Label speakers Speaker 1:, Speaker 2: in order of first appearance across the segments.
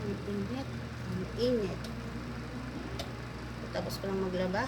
Speaker 1: Ang init. Ang init. Tapos ko lang maglaba.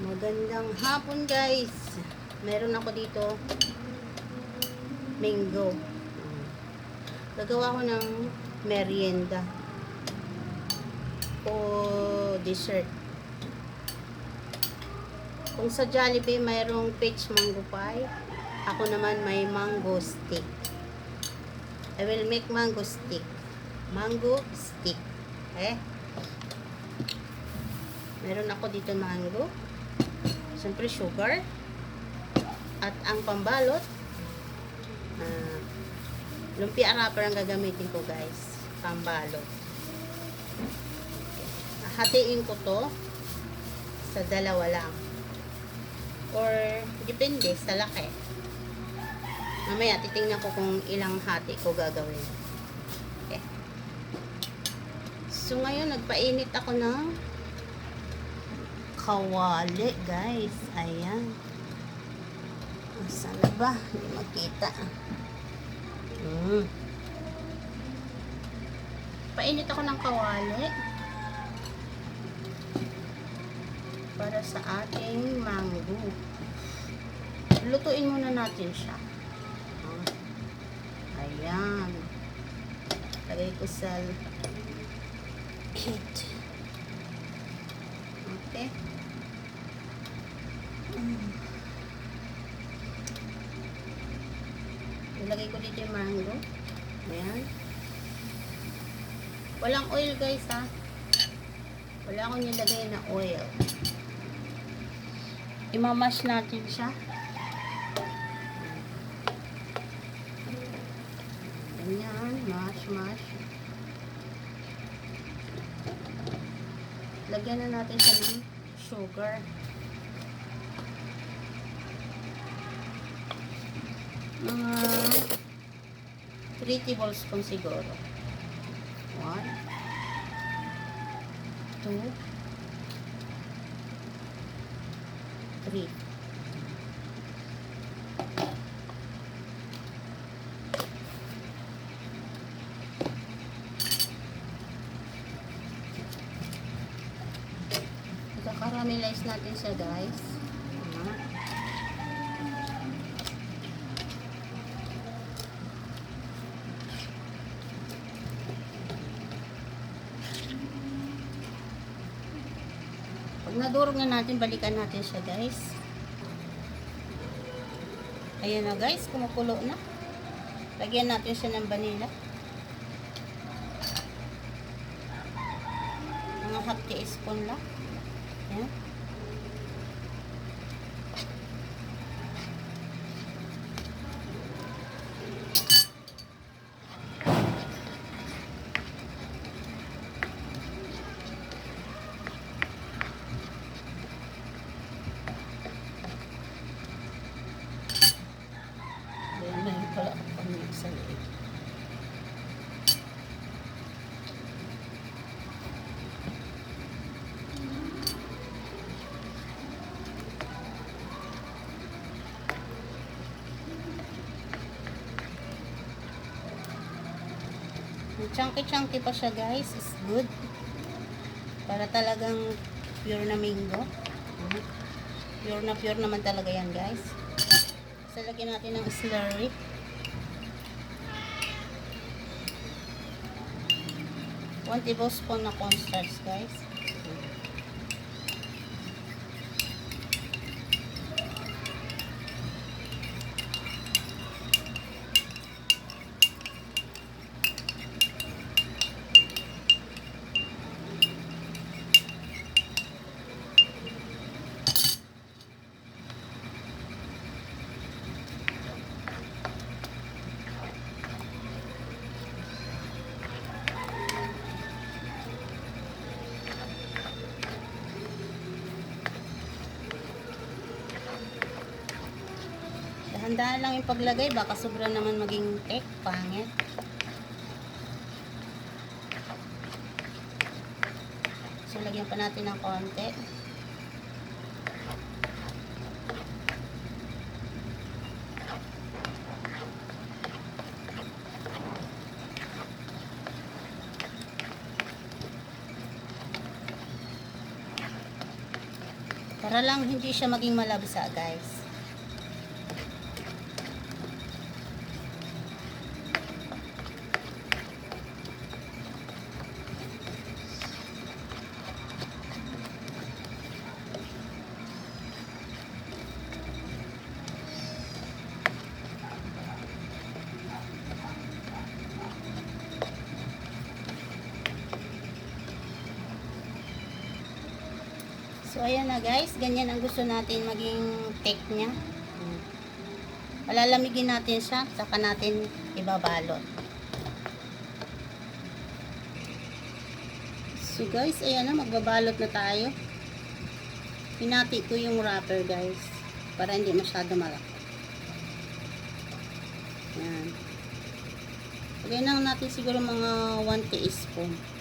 Speaker 1: Magandang hapon guys. Meron ako dito mango. Gagawa ko ng merienda o dessert. Kung sa Jollibee mayroong peach mango pie, ako naman may mango stick. I will make mango stick. Mango stick. Okay? Meron ako dito mango. Siyempre sugar. At ang pambalot, lumpia wrapper ang gagamitin ko guys. Pambalot. Hatiin ko to sa dalawa lang. Or depende sa laki. Mamaya titingnan ko kung ilang hati ko gagawin. Okay. So ngayon nagpainit ako ng kawali guys. Ayan. Sana ba? Hindi makita. Painit ako ng kawali para sa ating mango. Lutuin muna natin siya. Ayan. Lagay ko sa heat. Okay. Ilagay ko dito yung mango. Ayan. Walang oil guys ha. Wala akong nilagay na oil. Imamash natin siya. Ganyan. Mash. Lagyan na natin siya ng sugar. Mga 3 tablespoon siguro. 1 2 3. Ika-caramelize natin siya guys. Pag nadurog na natin, balikan natin siya guys. Ayan na guys, kumukulo na. Lagyan natin siya ng vanilla. Mga half teaspoon lang. Ayan. Wala akong pang-mix sa liit. Chunky pa siya guys. Is good. Para talagang pure na mango. Pure naman talaga yan guys. So lagyan natin ng slurry. 1 tablespoon na cornstarch guys. Dahan-dahan lang yung paglagay, baka sobra naman maging cake, pangit. So, lagyan pa natin ng konti. Para lang hindi siya maging malabsa, guys. So, ayan na guys. Ganyan ang gusto natin maging take niya. Palalamigin natin siya. Saka natin ibabalot. So, guys, ayan na. Magbabalot na tayo. Hinati ko yung wrapper, guys. Para hindi masyado malaki. Ayan. Lagyan lang natin siguro mga 1 teaspoon.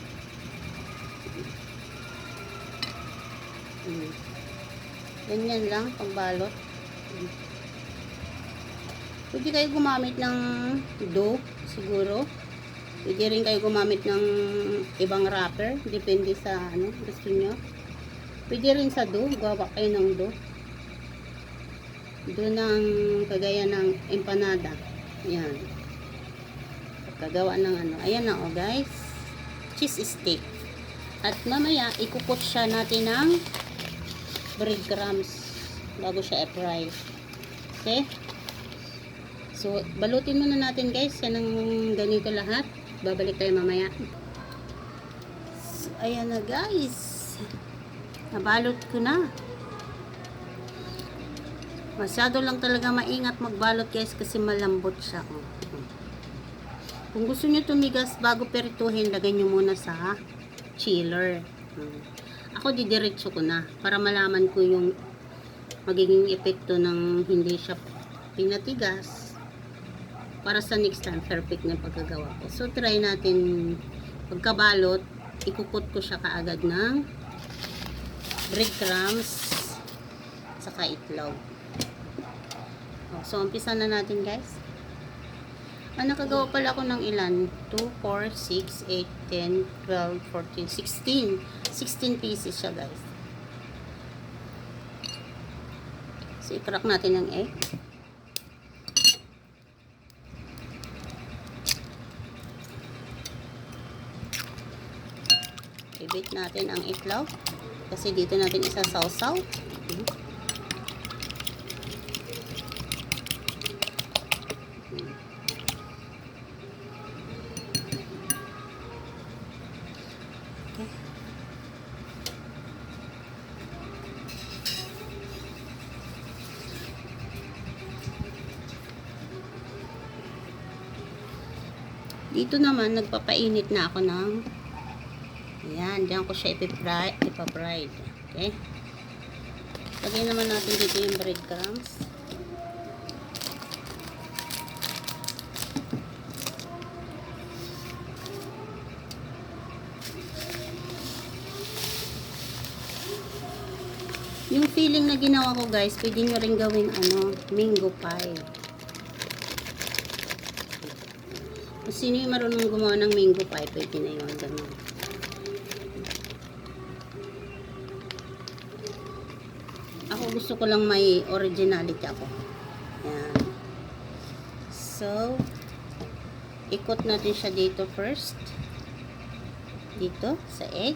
Speaker 1: Ganyan lang pagbalot. Pwede kayo gumamit ng dough siguro. Pwede rin kayo gumamit ng ibang wrapper, depende sa ano gusto niyo. Pwede rin sa dough, gawa kayo ng dough. Dough ng kagaya ng empanada. Yan. Pagkagawa ng ano. Ayan na guys. Cheese stick. At mamaya ikukot siya natin ng breadcrumbs bago siya i-fry. Okay? So, balutin muna natin guys. Yan ang ganito lahat. Babalik tayo mamaya. So, ayan na guys. Nabalot ko na. Masyado lang talaga maingat magbalot guys kasi malambot siya. Kung gusto nyo tumigas bago perituhin, lagay nyo muna sa chiller. Ako didiretso ko na para malaman ko yung magiging epekto ng hindi siya pinatigas para sa next time perfect na pagkagawa ko. So try natin pagkabalot, ikukot ko siya kaagad ng breadcrumbs saka itlog. So umpisa na natin guys. Nakagawa pala ako ng ilan? 2, 4, 6, 8, 10, 12, 14, 16. 16 pieces siya guys. So, i-crack natin ng egg. I-beat natin ang itlog. Kasi dito natin isasawsaw. Dito naman, nagpapainit na ako ng ayan, diyan ko siya ipa-fry. Okay? Lagyan naman natin dito yung breadcrumbs. Yung filling na ginawa ko guys, pwede nyo rin gawing mango pie. Kung sino yung marunong gumawa ng mango pie, pwede na yun. Ganun. Ako gusto ko lang may originality ako. Ayan. So, ikot natin siya dito first. Dito, sa egg.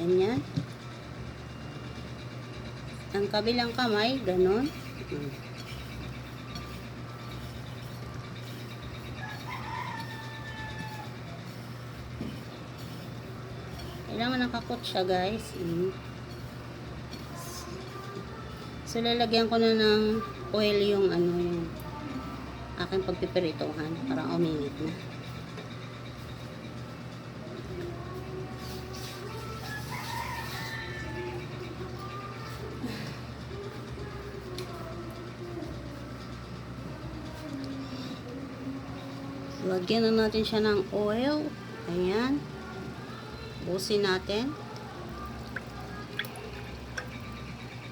Speaker 1: Ganyan. Ang kabilang kamay, ganun. Kailangan nakakot siya guys. So lalagyan ko na ng oil yung yung aking pagpipirituhan para uminit na. Lagyan na natin siya ng oil. Ayan. Busin natin.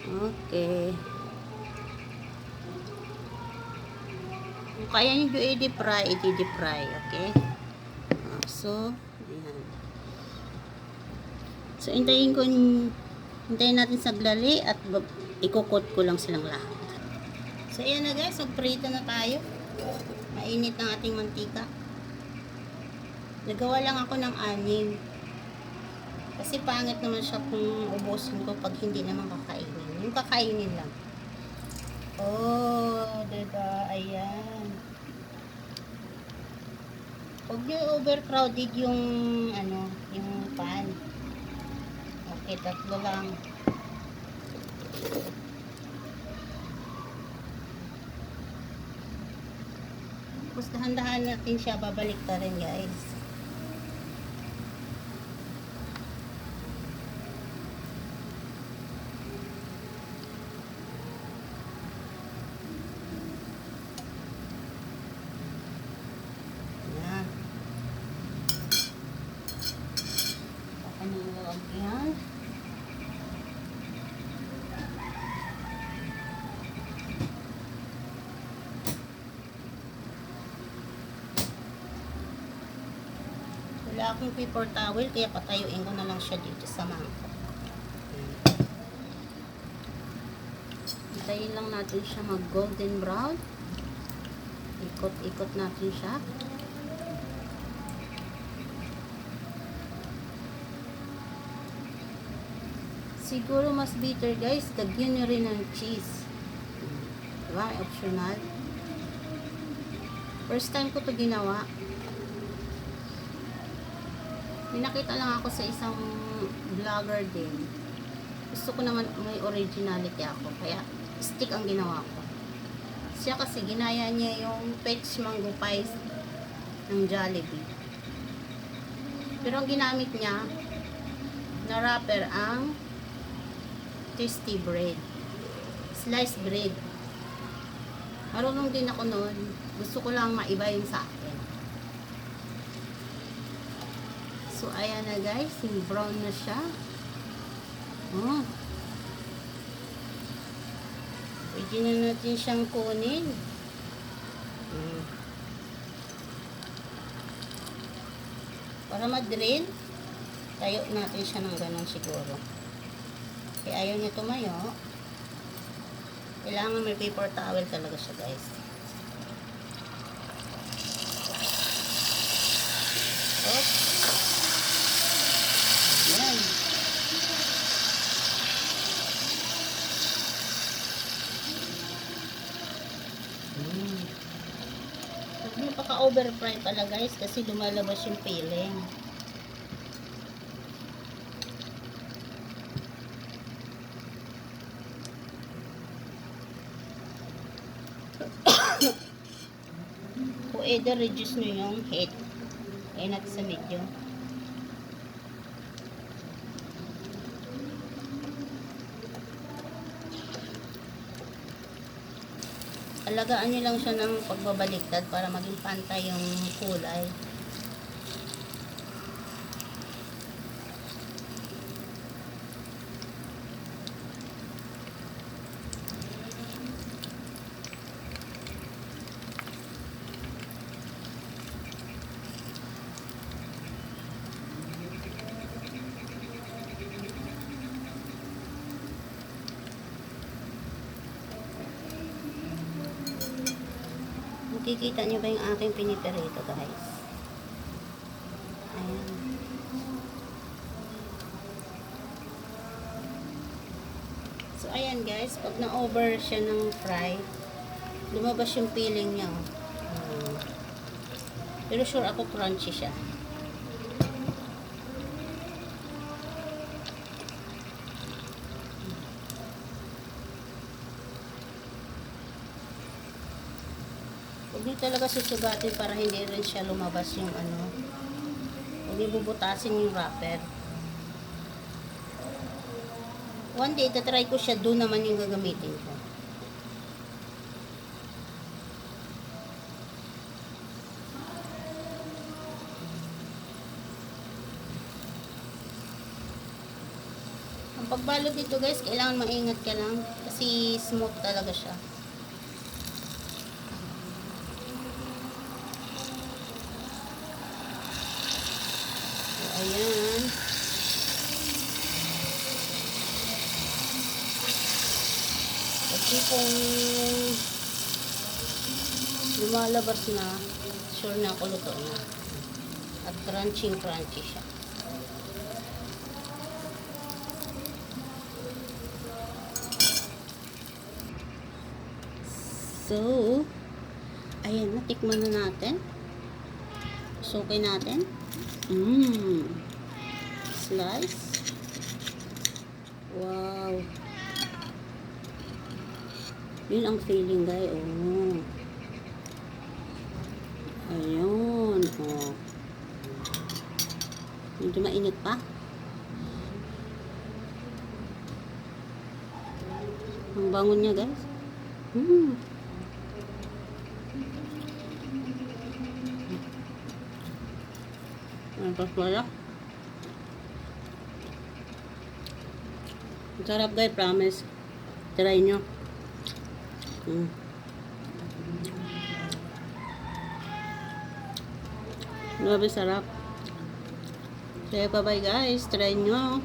Speaker 1: Okay. Kung kaya nyo i-deep fry, i-deep fry. Okay? So, ayan. So, hintayin natin saglali at ikukot ko lang silang lahat. So, ayan na guys. Magprito na tayo. Mainit ang ating mantika. Nagawa lang ako ng 6. Kasi pangit naman siya kung ubusin ko pag hindi naman kakainin. Yung kakainin lang. Oh, diba? Ayan. Huwag nyo overcrowded yung yung pan. Okay, 3 lang. Tapos dahan-dahan natin siya babalik ta rin guys. Yan. Baka nilagyan. Wala akong paper towel, kaya patayuin ko na lang siya dito sa mangkok. Hintayin lang natin siya mag golden brown. Ikot-ikot natin siya. Siguro mas bitter guys, lagyan nyo rin ng cheese. Diba? Optional. First time ko to ginawa. May nakita lang ako sa isang vlogger din. Gusto ko naman may originality ako. Kaya stick ang ginawa ko. Siya kasi ginaya niya yung peach mango pies ng Jollibee. Pero ang ginamit niya na wrapper ang tasty bread. Sliced bread. Marunong din ako noon. Gusto ko lang maiba yung sa akin. So, ayan na guys. Yung brown na siya. Oh. Pwede na natin siyang kunin. Para ma-drill, tayo natin siya ng ganun siguro. Kaya ayaw niya tumayo. Kailangan may paper towel talaga siya guys. Oops. Yan. Huwag niyo paka-overfry pala guys kasi lumalabas yung peeling. O either reduce nyo yung heat. Kaya natin sa medyo. Alagaan nyo lang siya ng pagbabaliktad para maging pantay yung kulay. Nakikita nyo ba yung aking piniperito guys? Ayan. So ayan guys, pag na-over siya ng fry, lumabas yung peeling niya. Pero sure ako crunchy siya. Huwag nyo talaga susugatin para hindi rin siya lumabas yung huwag nyo bubutasin yung wrapper. One day, tatry ko siya, doon naman yung gagamitin ko. Ang pagbalot dito guys, kailangan maingat ka lang kasi smooth talaga siya. Ayan. tipong lumalabas na, sure na ako luto na. At crunchy siya. So, ayan, natikman na natin. Sukin natin. Slice. Wow. Yun ang feeling, guys. Oh. Ayun. Oh. Medyo mainit pa. Ang bangon niya, guys. Ang paswala. Sarap, guys. Promise. Try nyo. Grabe sarap. Kaya bye guys. Try nyo.